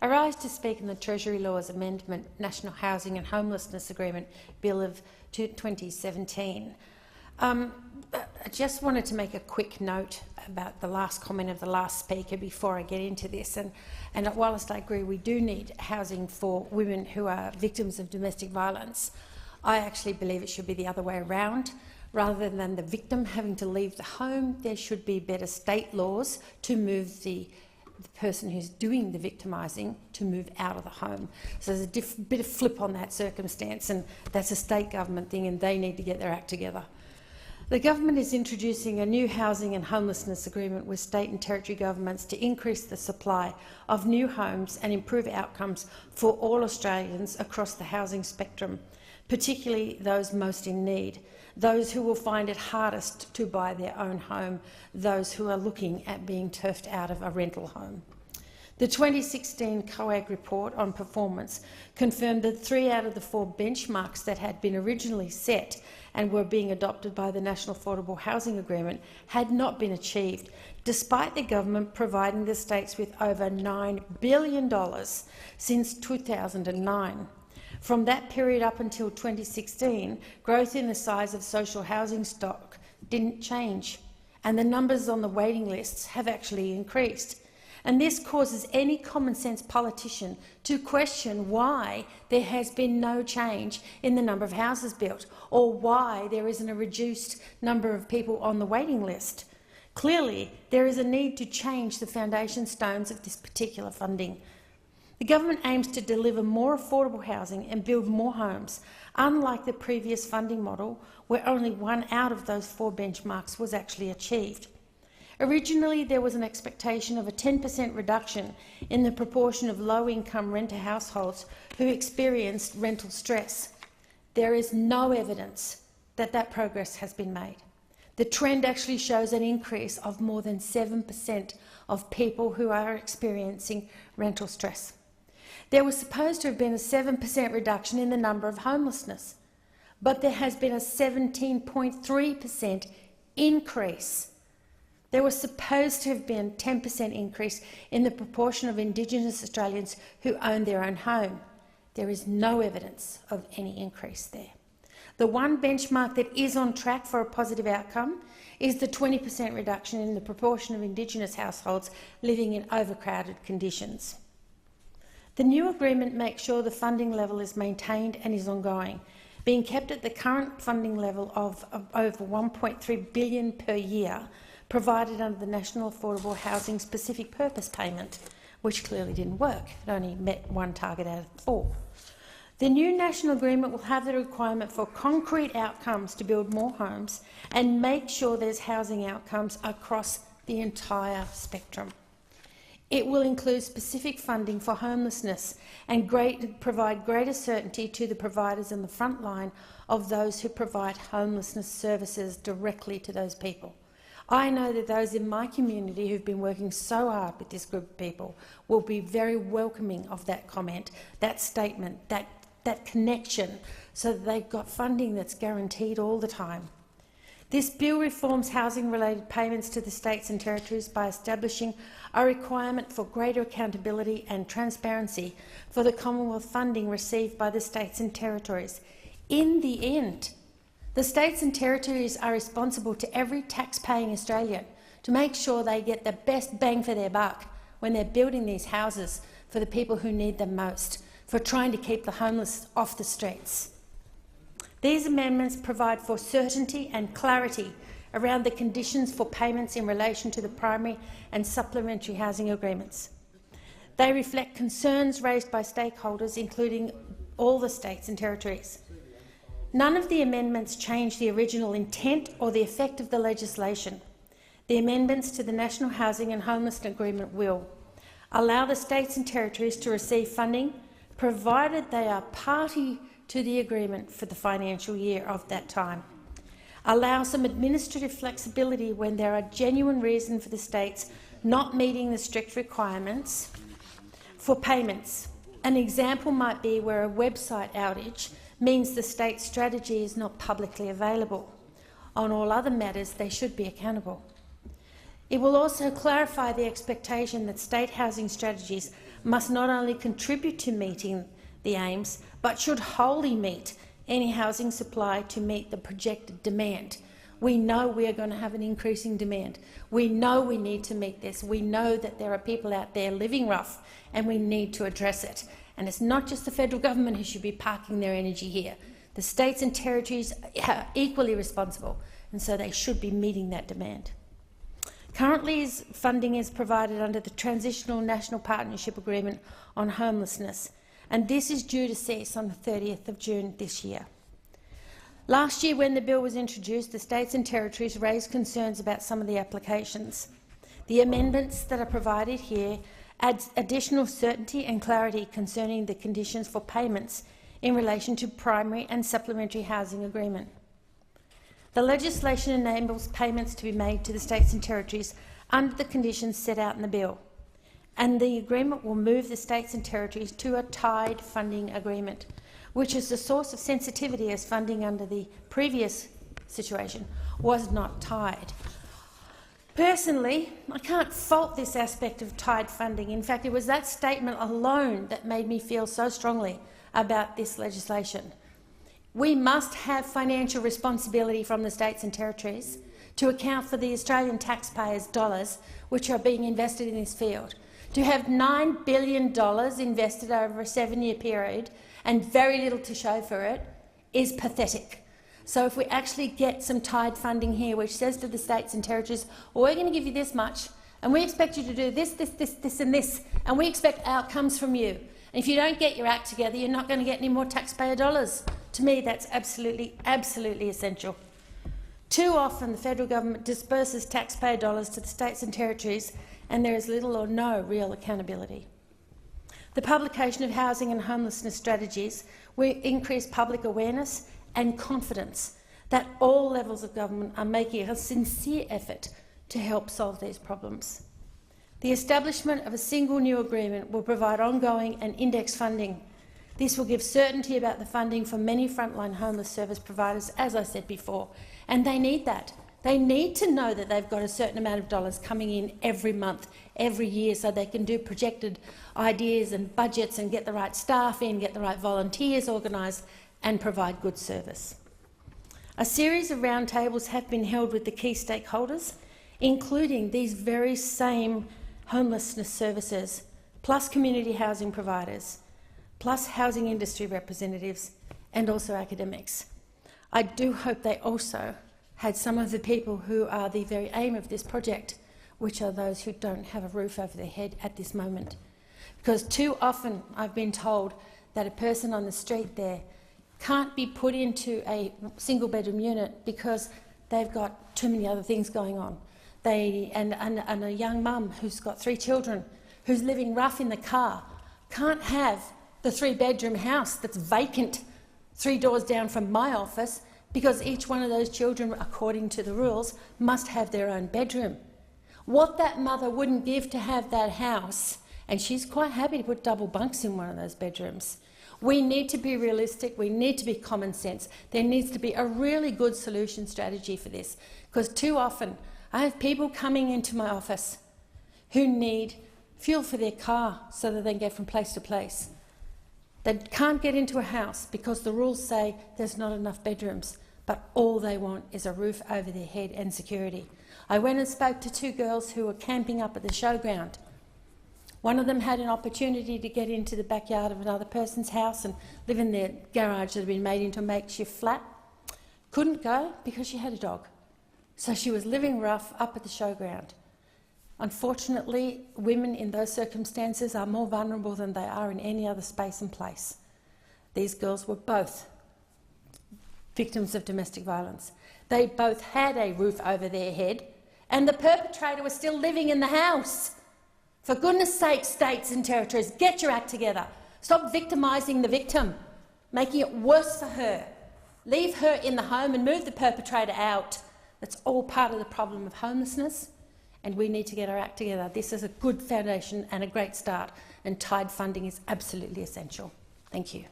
I rise to speak on the Treasury Laws Amendment National Housing and Homelessness Agreement Bill of 2017. I just wanted to make a quick note about the last comment of the last speaker before I get into this. And whilst I agree we do need housing for women who are victims of domestic violence, I actually believe it should be the other way around. Rather than the victim having to leave the home, there should be better state laws to move the person who's doing the victimising to move out of the home. So there's a bit of flip on that circumstance, and that's a state government thing, and they need to get their act together. The government is introducing a new housing and homelessness agreement with state and territory governments to increase the supply of new homes and improve outcomes for all Australians across the housing spectrum, particularly those most in need, those who will find it hardest to buy their own home, those who are looking at being turfed out of a rental home. The 2016 COAG report on performance confirmed that 3 out of the 4 benchmarks that had been originally set and were being adopted by the National Affordable Housing Agreement had not been achieved, despite the government providing the states with over $9 billion since 2009. From that period up until 2016, growth in the size of social housing stock didn't change, and the numbers on the waiting lists have actually increased. And this causes any common-sense politician to question why there has been no change in the number of houses built, or why there isn't a reduced number of people on the waiting list. Clearly, there is a need to change the foundation stones of this particular funding. The government aims to deliver more affordable housing and build more homes, unlike the previous funding model, where only 1 out of those 4 benchmarks was actually achieved. Originally, there was an expectation of a 10% reduction in the proportion of low-income renter households who experienced rental stress. There is no evidence that that progress has been made. The trend actually shows an increase of more than 7% of people who are experiencing rental stress. There was supposed to have been a 7% reduction in the number of homelessness, but there has been a 17.3% increase. There was supposed to have been a 10% increase in the proportion of Indigenous Australians who own their own home. There is no evidence of any increase there. The one benchmark that is on track for a positive outcome is the 20% reduction in the proportion of Indigenous households living in overcrowded conditions. The new agreement makes sure the funding level is maintained and is ongoing, being kept at the current funding level of over $1.3 billion per year, provided under the National Affordable Housing Specific Purpose Payment, which clearly didn't work. It only met 1 target out of 4. The new national agreement will have the requirement for concrete outcomes to build more homes and make sure there's housing outcomes across the entire spectrum. It will include specific funding for homelessness and provide greater certainty to the providers in the front line of those who provide homelessness services directly to those people. I know that those in my community who've been working so hard with this group of people will be very welcoming of that comment, that statement, that connection, so that they've got funding that's guaranteed all the time. This bill reforms housing-related payments to the states and territories by establishing a requirement for greater accountability and transparency for the Commonwealth funding received by the states and territories. In the end, the states and territories are responsible to every tax-paying Australian to make sure they get the best bang for their buck when they're building these houses for the people who need them most, for trying to keep the homeless off the streets. These amendments provide for certainty and clarity around the conditions for payments in relation to the primary and supplementary housing agreements. They reflect concerns raised by stakeholders, including all the states and territories. None of the amendments change the original intent or the effect of the legislation. The amendments to the National Housing and Homelessness Agreement will allow the states and territories to receive funding, provided they are party to the agreement for the financial year of that time. Allow some administrative flexibility when there are genuine reasons for the states not meeting the strict requirements for payments. An example might be where a website outage means the state strategy is not publicly available. On all other matters, they should be accountable. It will also clarify the expectation that state housing strategies must not only contribute to meeting the aims, but should wholly meet any housing supply to meet the projected demand. We know we are going to have an increasing demand. We know we need to meet this. We know that there are people out there living rough, and we need to address it. And it's not just the federal government who should be parking their energy here. The states and territories are equally responsible, and so they should be meeting that demand. Currently, funding is provided under the Transitional National Partnership Agreement on Homelessness, and this is due to cease on the 30th of June this year. Last year, when the bill was introduced, the states and territories raised concerns about some of the applications. The amendments that are provided here add additional certainty and clarity concerning the conditions for payments in relation to primary and supplementary housing agreement. The legislation enables payments to be made to the states and territories under the conditions set out in the bill, and the agreement will move the states and territories to a tied funding agreement, which is the source of sensitivity, as funding under the previous situation was not tied. Personally, I can't fault this aspect of tied funding. In fact, it was that statement alone that made me feel so strongly about this legislation. We must have financial responsibility from the states and territories to account for the Australian taxpayers' dollars which are being invested in this field. To have $9 billion invested over a 7-year period and very little to show for it is pathetic. So if we actually get some tied funding here which says to the states and territories, well, we're going to give you this much, and we expect you to do this, this and this, and we expect outcomes from you. And if you don't get your act together, you're not going to get any more taxpayer dollars. To me, that's absolutely essential. Too often the federal government disperses taxpayer dollars to the states and territories, and there is little or no real accountability. The publication of housing and homelessness strategies will increase public awareness and confidence that all levels of government are making a sincere effort to help solve these problems. The establishment of a single new agreement will provide ongoing and indexed funding. This will give certainty about the funding for many frontline homeless service providers, as I said before, and they need that. They need to know that they've got a certain amount of dollars coming in every month, every year, so they can do projected ideas and budgets and get the right staff in, get the right volunteers organised and provide good service. A series of roundtables have been held with the key stakeholders, including these very same homelessness services, plus community housing providers, plus housing industry representatives and also academics. I do hope they also had some of the people who are the very aim of this project, which are those who don't have a roof over their head at this moment. Because too often I've been told that a person on the street there can't be put into a single-bedroom unit because they've got too many other things going on. And a young mum who's got 3 children, who's living rough in the car, can't have the 3-bedroom house that's vacant 3 doors down from my office, because each one of those children, according to the rules, must have their own bedroom. What that mother wouldn't give to have that house, and she's quite happy to put double bunks in one of those bedrooms. We need to be realistic, we need to be common sense. There needs to be a really good solution strategy for this, because too often I have people coming into my office who need fuel for their car so that they can get from place to place. They can't get into a house because the rules say there's not enough bedrooms, but all they want is a roof over their head and security. I went and spoke to 2 girls who were camping up at the showground. One of them had an opportunity to get into the backyard of another person's house and live in their garage that had been made into a makeshift flat. Couldn't go because she had a dog. So she was living rough up at the showground. Unfortunately, women in those circumstances are more vulnerable than they are in any other space and place. These girls were both victims of domestic violence. They both had a roof over their head, and the perpetrator was still living in the house. For goodness sake, states and territories, get your act together. Stop victimising the victim, making it worse for her. Leave her in the home and move the perpetrator out. That's all part of the problem of homelessness, and we need to get our act together. This is a good foundation and a great start, and tied funding is absolutely essential. Thank you.